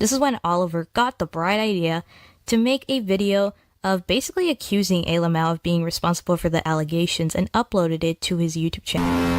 This is when Oliver got the bright idea to make a video of basically accusing A. Lamau of being responsible for the allegations and uploaded it to his YouTube channel.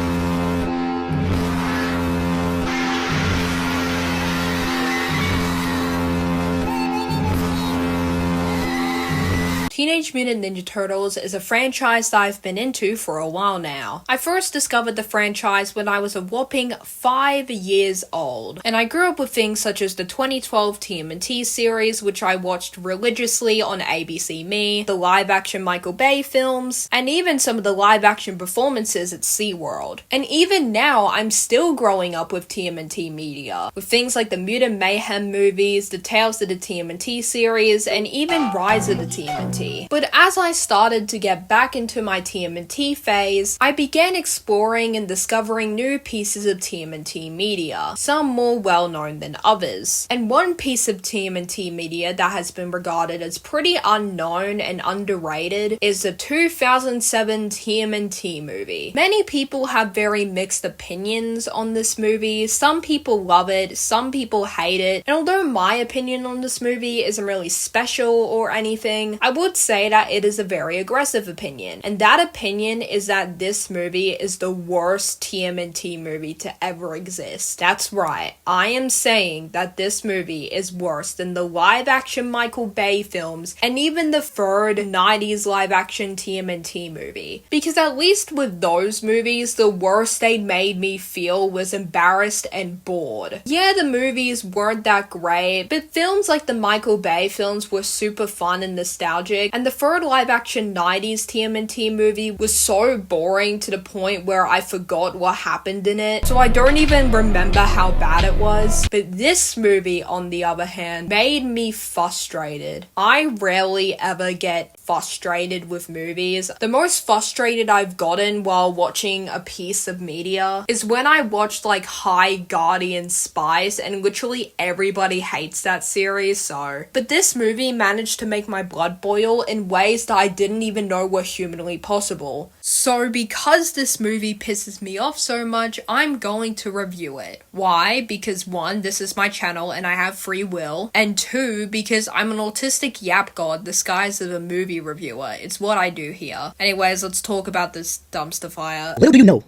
Teenage Mutant Ninja Turtles is a franchise that I've been into for a while now. I first discovered the franchise when I was a whopping 5 years old, and I grew up with things such as the 2012 TMNT series, which I watched religiously on ABC Me, the live-action Michael Bay films, and even some of the live-action performances at SeaWorld. And even now, I'm still growing up with TMNT media, with things like the Mutant Mayhem movies, the Tales of the TMNT series, and even Rise of the TMNT. But as I started to get back into my TMNT phase, I began exploring and discovering new pieces of TMNT media, some more well known than others. And one piece of TMNT media that has been regarded as pretty unknown and underrated is the 2007 TMNT movie. Many people have very mixed opinions on this movie. Some people love it, some people hate it, and although my opinion on this movie isn't really special or anything, I would say that it is a very aggressive opinion, and that opinion is that this movie is the worst TMNT movie to ever exist. That's right, I am saying that this movie is worse than the live-action Michael Bay films and even the third 90s live-action TMNT movie. Because at least with those movies, the worst they made me feel was embarrassed and bored. Yeah, the movies weren't that great, but films like the Michael Bay films were super fun and nostalgic, and the third live-action 90s TMNT movie was so boring to the point where I forgot what happened in it, so I don't even remember how bad it was. But this movie, on the other hand, made me frustrated. I rarely ever get frustrated with movies. The most frustrated I've gotten while watching a piece of media is when I watched like High Guardian Spice, and literally everybody hates that series, so. But this movie managed to make my blood boil in ways that I didn't even know were humanly possible. So because this movie pisses me off so much, I'm going to review it. Why? Because 1, this is my channel and I have free will, and 2, because I'm an autistic yap god disguised as a movie reviewer. It's what I do here. Anyways, let's talk about this dumpster fire. Little do you know,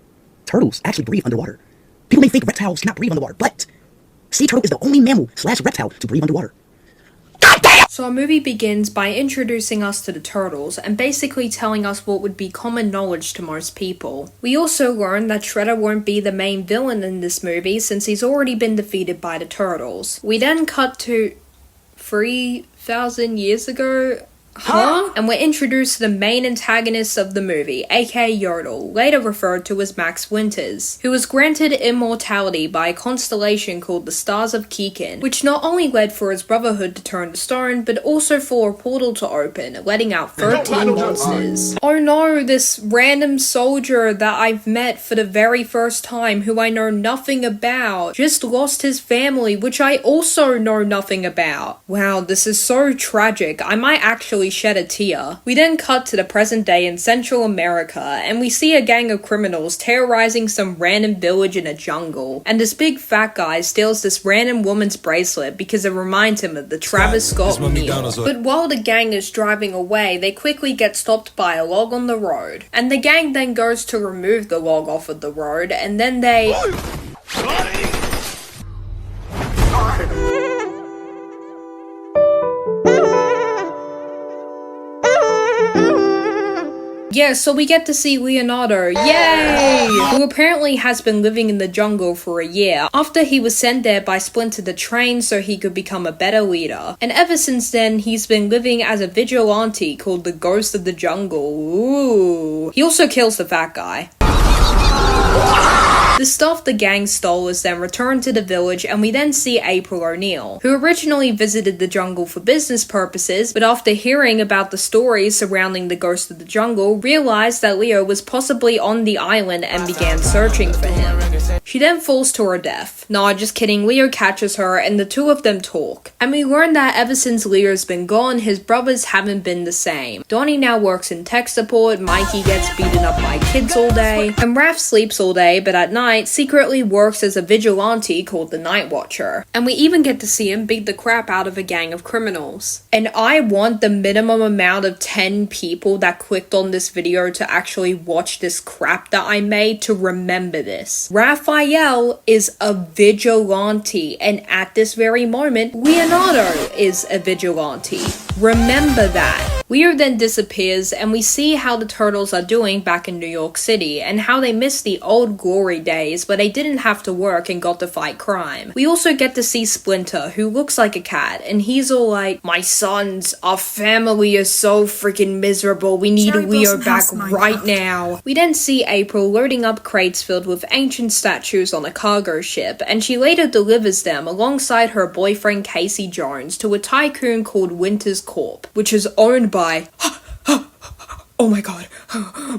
turtles actually breathe underwater. People may think reptiles cannot breathe underwater, but sea turtle is the only mammal/reptile to breathe underwater. So our movie begins by introducing us to the turtles and basically telling us what would be common knowledge to most people. We also learn that Shredder won't be the main villain in this movie since he's already been defeated by the turtles. We then cut to 3,000 years ago. And we're introduced to the main antagonist of the movie, aka Yodel, later referred to as Max Winters, who was granted immortality by a constellation called the Stars of Keegan, which not only led for his brotherhood to turn to stone, but also for a portal to open, letting out 13 monsters. Oh no, this random soldier that I've met for the very first time, who I know nothing about, just lost his family, which I also know nothing about. Wow, this is so tragic. I might actually shed a tear. We then cut to the present day in Central America, and we see a gang of criminals terrorizing some random village in a jungle, and this big fat guy steals this random woman's bracelet because it reminds him of the Travis Scott meal. But while the gang is driving away, they quickly get stopped by a log on the road, and the gang then goes to remove the log off of the road, and then they... Yeah, so we get to see Leonardo, yay! Who apparently has been living in the jungle for a year, after he was sent there by Splinter the Train so he could become a better leader. And ever since then, he's been living as a vigilante called the Ghost of the Jungle. Ooh. He also kills the fat guy. The stuff the gang stole is then returned to the village, and we then see April O'Neil, who originally visited the jungle for business purposes, but after hearing about the stories surrounding the Ghost of the Jungle, realized that Leo was possibly on the island and began searching for him. She then falls to her death. Nah, just kidding, Leo catches her and the two of them talk. And we learn that ever since Leo's been gone, his brothers haven't been the same. Donnie now works in tech support, Mikey gets beaten up by kids all day, and Raph sleeps all day but at night secretly works as a vigilante called the Night Watcher. And we even get to see him beat the crap out of a gang of criminals. And I want the minimum amount of 10 people that clicked on this video to actually watch this crap that I made to remember this. Raphael is a vigilante, and at this very moment, Leonardo is a vigilante. Remember that. Leo then disappears, and we see how the turtles are doing back in New York City, and how they miss the old glory days where they didn't have to work and got to fight crime. We also get to see Splinter, who looks like a cat, and he's all like, "My sons, our family is so freaking miserable, we need Leo back right now." We then see April loading up crates filled with ancient statues on a cargo ship, and she later delivers them alongside her boyfriend Casey Jones to a tycoon called Winter's Corp, which is owned by oh my god,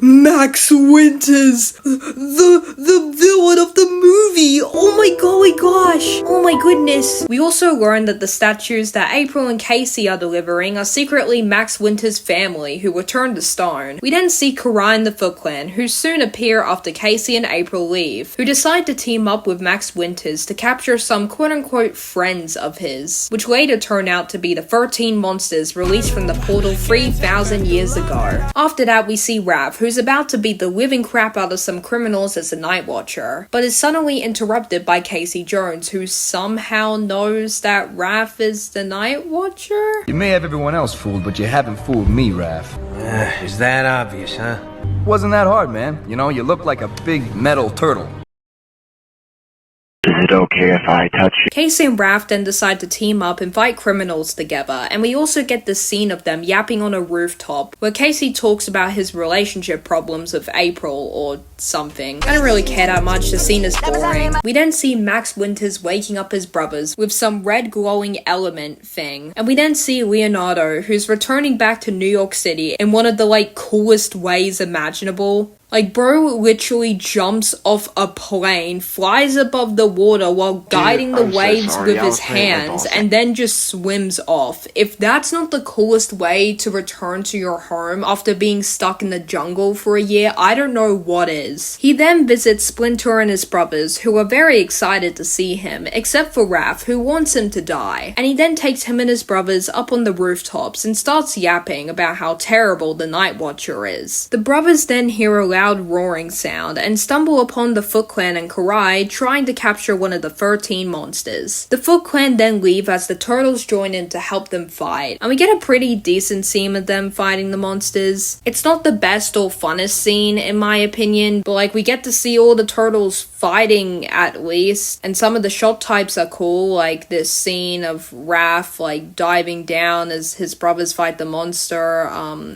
Max Winters, the villain of the movie. Oh my golly gosh, oh my goodness. We also learned that the statues that April and Casey are delivering are secretly Max Winters' family who were turned to stone. We then see Karai and the Foot Clan, who soon appear after Casey and April leave, who decide to team up with Max Winters to capture some quote-unquote friends of his, which later turn out to be the 13 monsters released from the portal 3,000 years ago. After that, we see Raph, who's about to beat the living crap out of some criminals as a Night Watcher, but is suddenly interrupted by Casey Jones, who somehow knows that Raph is the Night Watcher? You may have everyone else fooled, but you haven't fooled me, Raph. Is that obvious, huh? Wasn't that hard, man. You know, you look like a big metal turtle. Is it okay if I touch you? Casey and Raph then decide to team up and fight criminals together, and we also get the scene of them yapping on a rooftop, where Casey talks about his relationship problems with April or something. I don't really care that much, the scene is boring. We then see Max Winters waking up his brothers with some red glowing element thing, and we then see Leonardo, who's returning back to New York City in one of the coolest ways imaginable. Bro literally jumps off a plane, flies above the water while guiding the waves with his hands, and then just swims off. If that's not the coolest way to return to your home after being stuck in the jungle for a year, I don't know what is. He then visits Splinter and his brothers, who are very excited to see him, except for Raph, who wants him to die. And he then takes him and his brothers up on the rooftops and starts yapping about how terrible the Night Watcher is. The brothers then hear a loud roaring sound and stumble upon the Foot Clan and Karai trying to capture one of the 13 monsters. The Foot Clan then leave as the turtles join in to help them fight, and we get a pretty decent scene of them fighting the monsters. It's not the best or funnest scene in my opinion, but we get to see all the turtles fighting at least, and some of the shot types are cool, like this scene of Raph diving down as his brothers fight the monster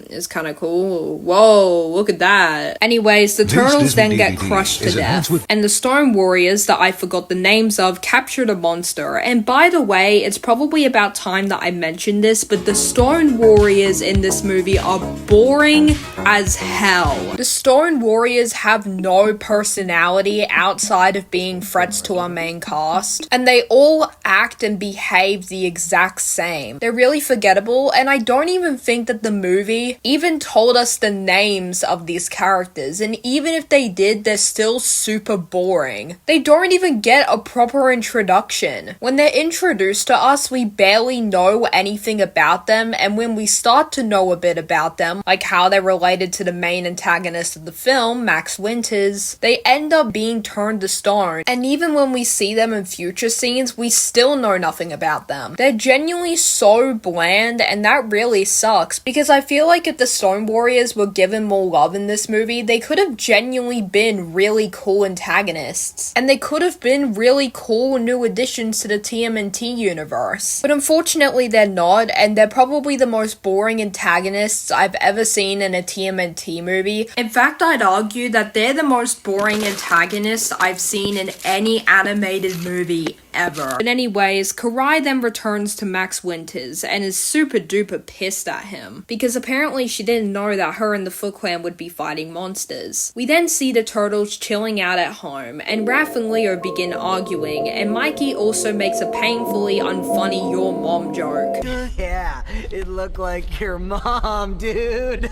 is kind of cool. Whoa, look at that. Anyways, the turtles then get crushed to death, and the Stone Warriors that I forgot the names of capture the monster. And by the way, it's probably about time that I mentioned this, but the Stone Warriors in this movie are boring as hell. The Stone Warriors have no personality outside of being threats to our main cast, and they all act and behave the exact same. They're really forgettable, and I don't even think that the movie even told us the names of these characters, and even if they did, they're still super boring. They don't even get a proper introduction. When they're introduced to us, we barely know anything about them, and when we start to know a bit about them, like how they're related to the main antagonist of the film, Max Winters, they end up being turned to stone, and even when we see them in future scenes, we still know nothing about them. They're genuinely so bland, and that really sucks, because I feel like if the Stone Warriors were given more love in this movie, they could have genuinely been really cool antagonists, and they could have been really cool new additions to the TMNT universe. But unfortunately they're not, and they're probably the most boring antagonists I've ever seen in a TMNT movie. In fact, I'd argue that they're the most boring antagonists I've seen in any animated movie ever. But anyways, Karai then returns to Max Winters and is super duper pissed at him, because apparently she didn't know that her and the Foot Clan would be fighting monsters. We then see the turtles chilling out at home, and Raph and Leo begin arguing, and Mikey also makes a painfully unfunny "your mom" joke. Yeah, it looked like your mom, dude.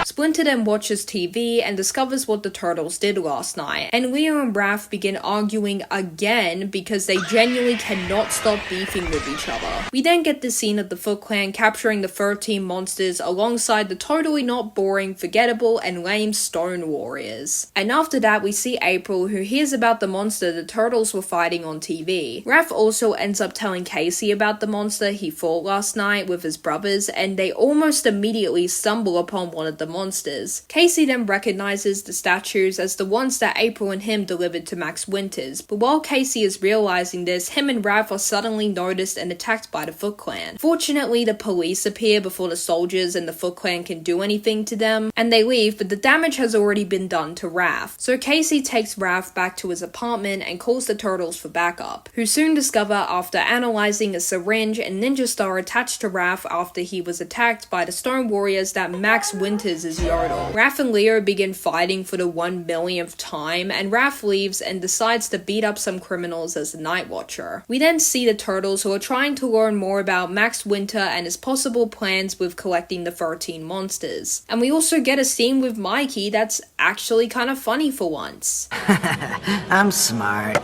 Splinter then watches TV and discovers what the turtles did last night, and Leo and Raph begin arguing again because they genuinely cannot stop beefing with each other. We then get the scene of the Foot Clan capturing the 13 monsters alongside the totally not boring, forgettable, and lame Stone Warriors. And after that, we see April, who hears about the monster the turtles were fighting on TV. Raph also ends up telling Casey about the monster he fought last night with his brothers, and they almost immediately stumble upon one of the monsters. Casey then recognizes the statues as the ones that April and him delivered to Max Winters, but while Casey is realizing this, him and Raph are suddenly noticed and attacked by the Foot Clan. Fortunately, the police appear before the soldiers and the Foot Clan can do anything to them, and they leave, but the damage has already been done to Raph. So Casey takes Raph back to his apartment and calls the turtles for backup, who soon discover after analyzing a syringe and ninja star attached to Raph after he was attacked by the Stone Warriors that Max Winters is Yodel. Raph and Leo begin fighting for the 1 millionth time, and Raph leaves and decides to beat up some criminals as the Night Watcher. We then see the turtles, who are trying to learn more about Max Winter and his possible plans with collecting the 13 monsters. And we also get a scene with Mikey that's actually kind of funny for once. I'm smart.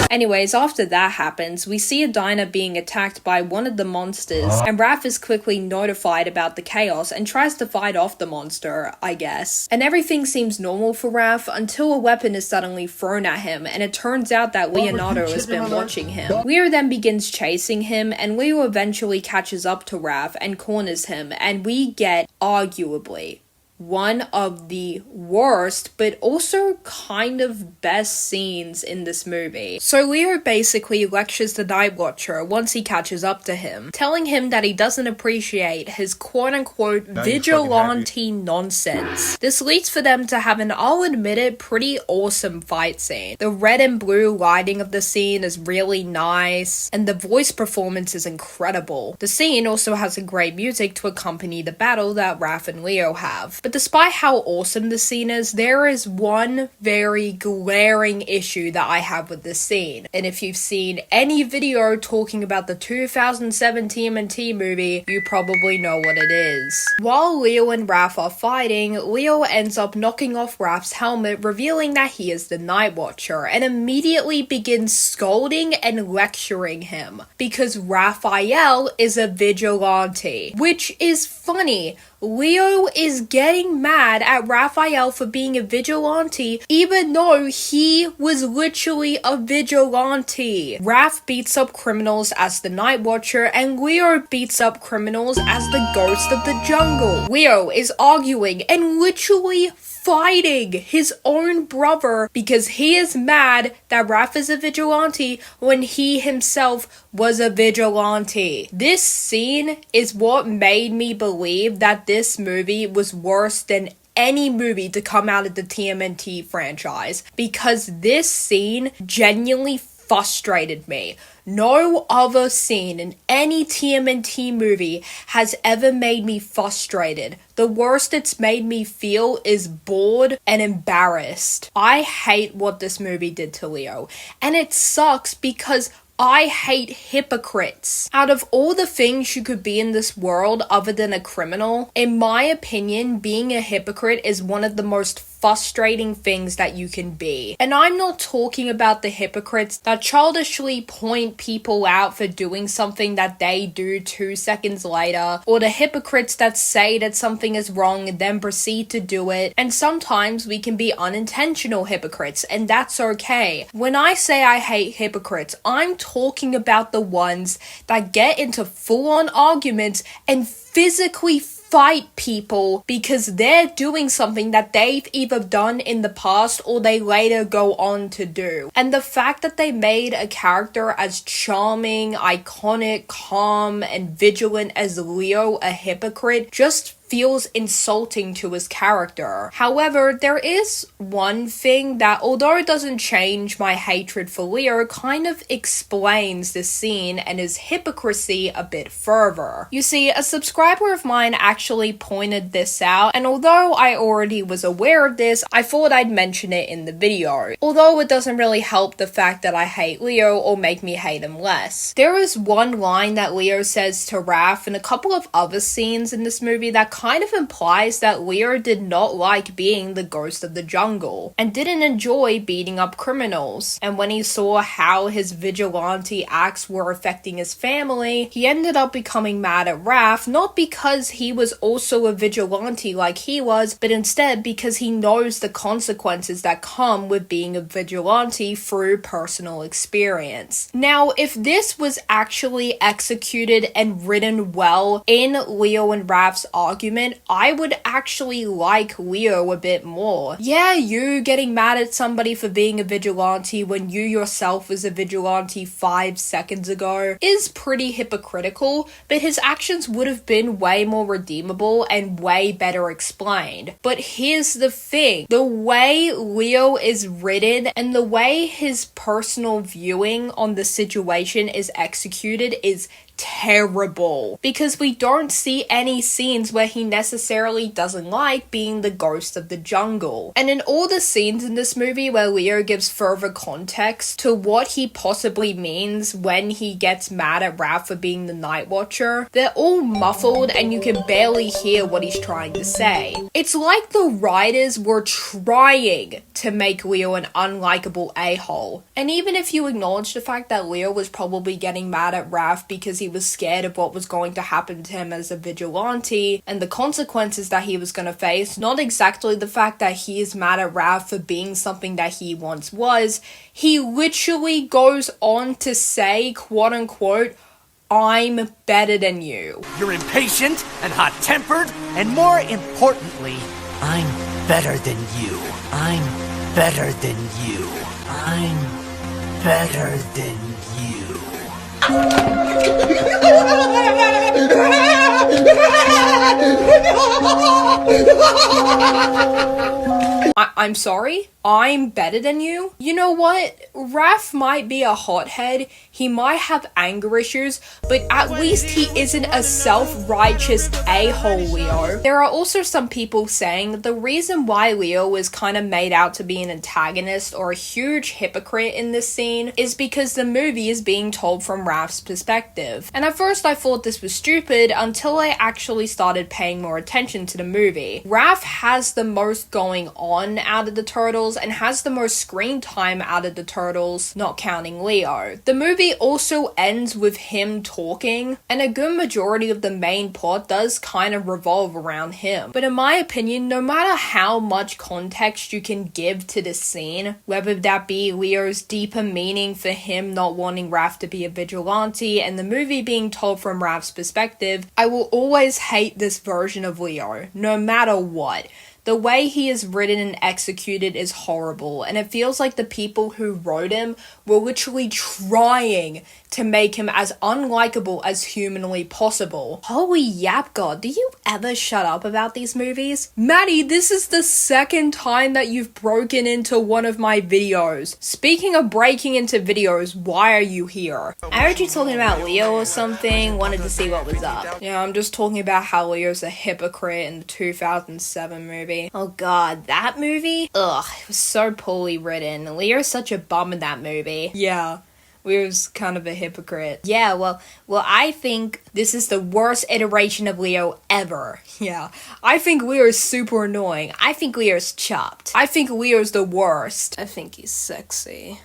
Anyways, after that happens, we see a diner being attacked by one of the monsters, and Raph is quickly notified about the chaos and tries to fight off the monster, I guess. And everything seems normal for Raph until a weapon is suddenly thrown at him, and it turns out that Leonardo has been watching him. Leo then begins chasing him, and Leo eventually catches up to Raph and corners him, and we get, arguably, one of the worst, but also kind of best scenes in this movie. So Leo basically lectures the Night Watcher once he catches up to him, telling him that he doesn't appreciate his quote-unquote vigilante nonsense. This leads for them to have an, I'll admit it, pretty awesome fight scene. The red and blue lighting of the scene is really nice, and the voice performance is incredible. The scene also has a great music to accompany the battle that Raph and Leo have. But despite how awesome the scene is, there is one very glaring issue that I have with this scene. And if you've seen any video talking about the 2007 TMNT movie, you probably know what it is. While Leo and Raph are fighting, Leo ends up knocking off Raph's helmet, revealing that he is the Night Watcher, and immediately begins scolding and lecturing him because Raphael is a vigilante, which is funny. Leo is getting mad at Raphael for being a vigilante, even though he was literally a vigilante. Raph beats up criminals as the Night Watcher, and Leo beats up criminals as the Ghost of the Jungle. Leo is arguing and literally fighting his own brother because he is mad that Raph is a vigilante when he himself was a vigilante. This scene is what made me believe that this movie was worse than any movie to come out of the TMNT franchise, because this scene genuinely frustrated me. No other scene in any TMNT movie has ever made me frustrated. The worst it's made me feel is bored and embarrassed. I hate what this movie did to Leo, and it sucks because I hate hypocrites. Out of all the things you could be in this world other than a criminal, in my opinion, being a hypocrite is one of the most frustrating things that you can be. And I'm not talking about the hypocrites that childishly point people out for doing something that they do 2 seconds later, or the hypocrites that say that something is wrong and then proceed to do it. And sometimes we can be unintentional hypocrites, and that's okay. When I say I hate hypocrites, I'm talking about the ones that get into full-on arguments and physically fight people because they're doing something that they've either done in the past or they later go on to do. And the fact that they made a character as charming, iconic, calm, and vigilant as Leo a hypocrite just feels insulting to his character. However, there is one thing that, although it doesn't change my hatred for Leo, kind of explains this scene and his hypocrisy a bit further. You see, a subscriber of mine actually pointed this out, and although I already was aware of this, I thought I'd mention it in the video. Although it doesn't really help the fact that I hate Leo or make me hate him less. There is one line that Leo says to Raph and a couple of other scenes in this movie that kind of implies that Leo did not like being the ghost of the jungle and didn't enjoy beating up criminals. And when he saw how his vigilante acts were affecting his family, he ended up becoming mad at Raph, not because he was also a vigilante like he was, but instead because he knows the consequences that come with being a vigilante through personal experience. Now, if this was actually executed and written well in Leo and Raph's argument, I would actually like Leo a bit more. Yeah, you getting mad at somebody for being a vigilante when you yourself was a vigilante 5 seconds ago is pretty hypocritical, but his actions would have been way more redeemable and way better explained. But here's the thing, the way Leo is written and the way his personal viewing on the situation is executed is terrible, because we don't see any scenes where he necessarily doesn't like being the ghost of the jungle. And in all the scenes in this movie where Leo gives further context to what he possibly means when he gets mad at Raph for being the Night Watcher, they're all muffled and you can barely hear what he's trying to say. It's like the writers were trying to make Leo an unlikable a-hole. And even if you acknowledge the fact that Leo was probably getting mad at Raph because he was scared of what was going to happen to him as a vigilante and the consequences that he was going to face, not exactly the fact that he is mad at Raph for being something that he once was, he literally goes on to say, quote unquote, "I'm better than you." You're impatient and hot-tempered, and more importantly, I'm better than you. I'm better than you. I'm better than you. I'm sorry? I'm better than you? You know what? Raph might be a hothead, he might have anger issues, but at least he isn't a self-righteous a-hole, Leo. There are also some people saying that the reason why Leo is kind of made out to be an antagonist or a huge hypocrite in this scene is because the movie is being told from Raph's perspective. And at first I thought this was stupid until I actually started paying more attention to the movie. Raph has the most going on out of the turtles and has the most screen time out of the turtles, not counting Leo. The movie also ends with him talking, and a good majority of the main plot does kind of revolve around him. But in my opinion, no matter how much context you can give to this scene, whether that be Leo's deeper meaning for him not wanting Raph to be a vigilante and the movie being told from Raph's perspective, I will always hate this version of Leo, no matter what. The way he is written and executed is horrible, and it feels like the people who wrote him were literally trying to make him as unlikable as humanly possible. Holy yap god, do you ever shut up about these movies? Maddie, this is the second time that you've broken into one of my videos. Speaking of breaking into videos, why are you here? I heard you talking about Leo or something, wanted to see what was up. Yeah, I'm just talking about how Leo's a hypocrite in the 2007 movie. Oh god, that movie? Ugh, it was so poorly written. Leo's such a bum in that movie. Yeah. Leo's kind of a hypocrite. Yeah, well, I think this is the worst iteration of Leo ever. Yeah, I think Leo's super annoying. I think Leo's chopped. I think Leo's the worst. I think he's sexy.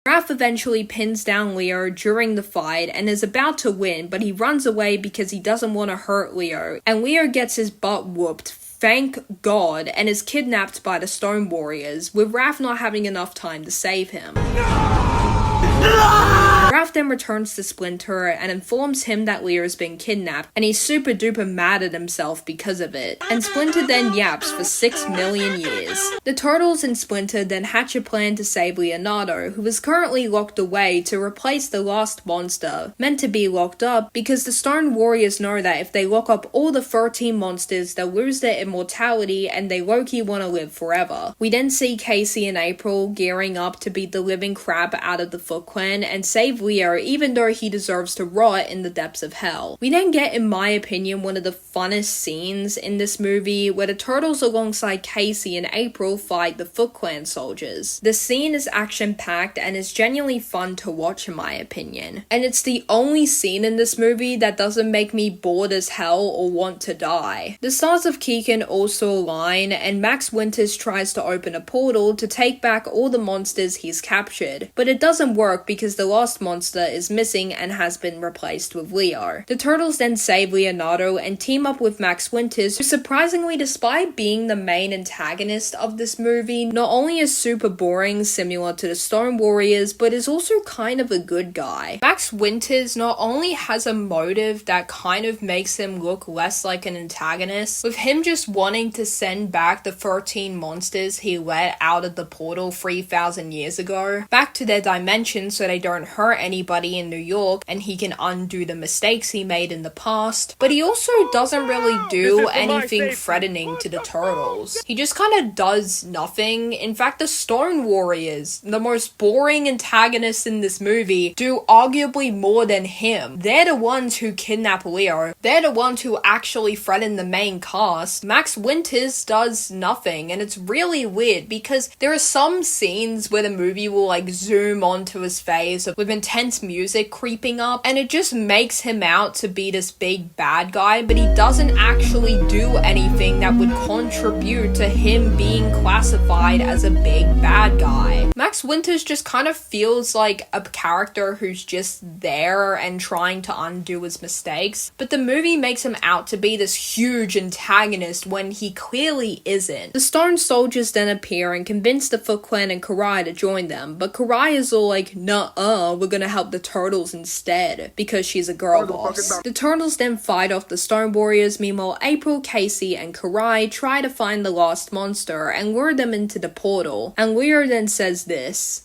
Raph eventually pins down Leo during the fight and is about to win, but he runs away because he doesn't want to hurt Leo, and Leo gets his butt whooped, thank God, and is kidnapped by the Stone Warriors, with Raph not having enough time to save him. No! Ralph then returns to Splinter and informs him that Lear has been kidnapped, and he's super duper mad at himself because of it. And Splinter then yaps for 6 million years. The Turtles and Splinter then hatch a plan to save Leonardo, who is currently locked away, to replace the last monster, meant to be locked up because the Stone Warriors know that if they lock up all the 13 monsters, they'll lose their immortality and they low-key want to live forever. We then see Casey and April gearing up to beat the living crap out of the Foot Clan and save Leo, even though he deserves to rot in the depths of hell. We then get, in my opinion, one of the funnest scenes in this movie, where the Turtles alongside Casey and April fight the Foot Clan soldiers. The scene is action-packed and is genuinely fun to watch, in my opinion. And it's the only scene in this movie that doesn't make me bored as hell or want to die. The stars of Keegan also align, and Max Winters tries to open a portal to take back all the monsters he's captured, but it doesn't work because the last monster is missing and has been replaced with Leo. The Turtles then save Leonardo and team up with Max Winters, who surprisingly, despite being the main antagonist of this movie, not only is super boring, similar to the Stone Warriors, but is also kind of a good guy. Max Winters not only has a motive that kind of makes him look less like an antagonist, with him just wanting to send back the 13 monsters he let out of the portal 3,000 years ago back to their dimension so they don't hurt anybody in New York and he can undo the mistakes he made in the past. But he also doesn't really do anything threatening to the Turtles. He just kind of does nothing. In fact, the Stone Warriors, the most boring antagonists in this movie, do arguably more than him. They're the ones who kidnap Leo. They're the ones who actually threaten the main cast. Max Winters does nothing, and it's really weird because there are some scenes where the movie will like zoom onto his face with intense music creeping up, and it just makes him out to be this big bad guy, but he doesn't actually do anything that would contribute to him being classified as a big bad guy. Max Winters just kind of feels like a character who's just there and trying to undo his mistakes, but the movie makes him out to be this huge antagonist when he clearly isn't. The Stone Soldiers then appear and convince the Foot Clan and Karai to join them, but Karai is all like, "Nuh-uh, we're gonna help the Turtles instead," because she's a girl boss. The Turtles then fight off the Stone Warriors. Meanwhile, April, Casey, and Karai try to find the last monster and lure them into the portal, and Leo then says this: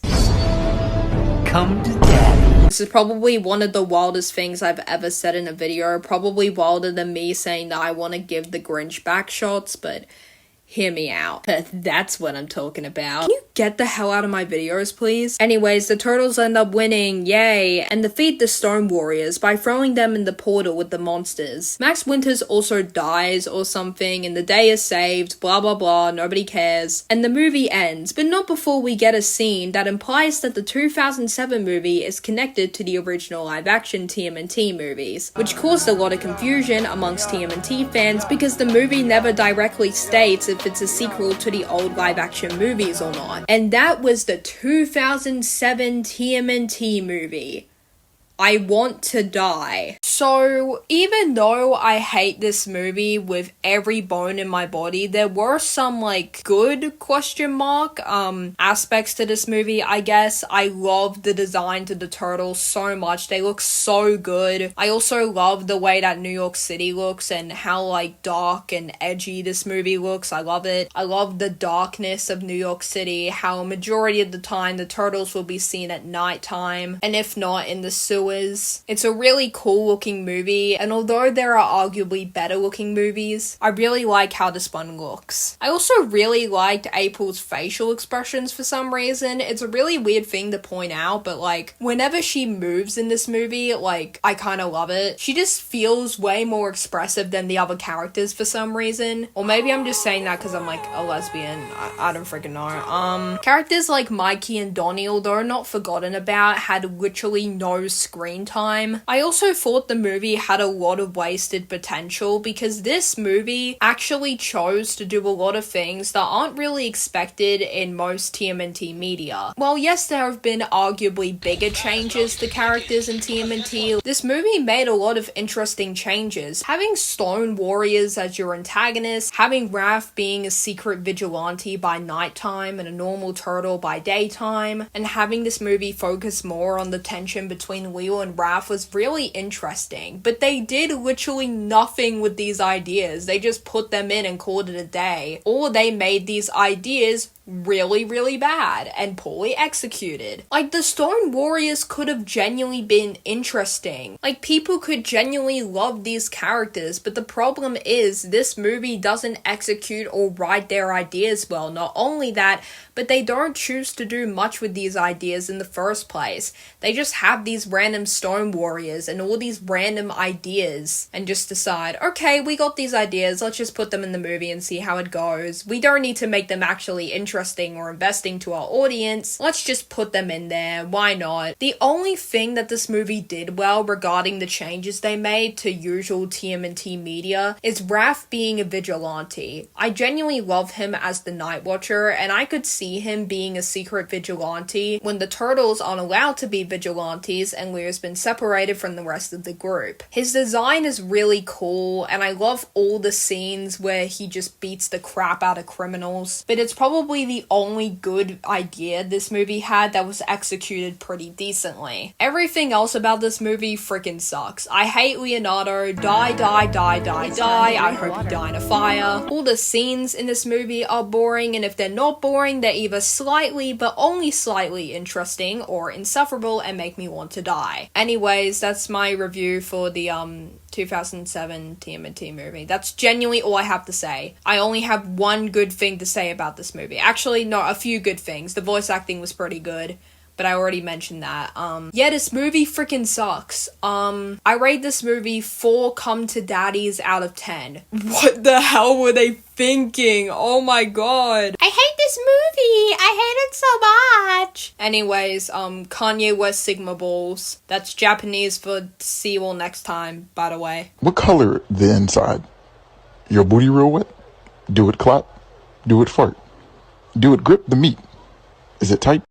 Come to daddy. This is probably one of the wildest things I've ever said in a video, probably wilder than me saying that I want to give the Grinch back shots, but hear me out. That's what I'm talking about. Can you get the hell out of my videos, please? Anyways, the Turtles end up winning, yay, and defeat the Stone Warriors by throwing them in the portal with the monsters. Max Winters also dies or something, and the day is saved, blah blah blah, nobody cares, and the movie ends, but not before we get a scene that implies that the 2007 movie is connected to the original live-action TMNT movies, which caused a lot of confusion amongst TMNT fans because the movie never directly states if it's a sequel to the old live-action movies or not. And that was the 2007 TMNT movie. I want to die. So, even though I hate this movie with every bone in my body, there were some, like, good question mark aspects to this movie, I guess. I love the design to the Turtles so much. They look so good. I also love the way that New York City looks and how, like, dark and edgy this movie looks. I love it. I love the darkness of New York City, how a majority of the time the Turtles will be seen at nighttime, and if not, in the sewers. It's a really cool looking movie, and although there are arguably better looking movies, I really like how this one looks. I also really liked April's facial expressions for some reason. It's a really weird thing to point out, but like, whenever she moves in this movie, like, I kind of love it. She just feels way more expressive than the other characters for some reason. Or maybe I'm just saying that because I'm like a lesbian. I don't freaking know. Characters like Mikey and Donnie, although not forgotten about, had literally no screen time. I also thought the movie had a lot of wasted potential because this movie actually chose to do a lot of things that aren't really expected in most TMNT media. While yes, there have been arguably bigger changes to characters in TMNT, this movie made a lot of interesting changes. Having stone warriors as your antagonist, having Raph being a secret vigilante by nighttime and a normal turtle by daytime, and having this movie focus more on the tension between Leo and Raph was really interesting. But they did literally nothing with these ideas. They just put them in and called it a day. Or they made these ideas really, really bad and poorly executed. Like, the Stone Warriors could have genuinely been interesting. Like, people could genuinely love these characters, but the problem is this movie doesn't execute or write their ideas well. Not only that, but they don't choose to do much with these ideas in the first place. They just have these random Stone Warriors and all these random ideas and just decide, okay, we got these ideas, let's just put them in the movie and see how it goes. We don't need to make them actually interesting or investing to our audience. Let's just put them in there. Why not? The only thing that this movie did well regarding the changes they made to usual TMNT media is Raph being a vigilante. I genuinely love him as the Night Watcher, and I could see him being a secret vigilante when the turtles aren't allowed to be vigilantes and Leo's been separated from the rest of the group. His design is really cool, and I love all the scenes where he just beats the crap out of criminals, but it's probably the only good idea this movie had that was executed pretty decently. Everything else about this movie freaking sucks. I hate Leonardo. Die. I hope you die in a fire. All the scenes in this movie are boring, and if they're not boring, they're either slightly, but only slightly interesting, or insufferable and make me want to die. Anyways, that's my review for the 2007 TMNT movie. That's genuinely all I have to say. I only have one good thing to say about this movie. Actually, no, a few good things. The voice acting was pretty good, but I already mentioned that. Yeah, this movie freaking sucks. I rate this movie 4 come to daddies out of 10. What the hell were they thinking? Oh my god. I hate this movie. I hate it so much. Anyways, Kanye West Sigma Balls. That's Japanese for see you all next time, by the way. What color the inside? Your booty real wet? Do it clap? Do it fart? Do it grip the meat? Is it tight?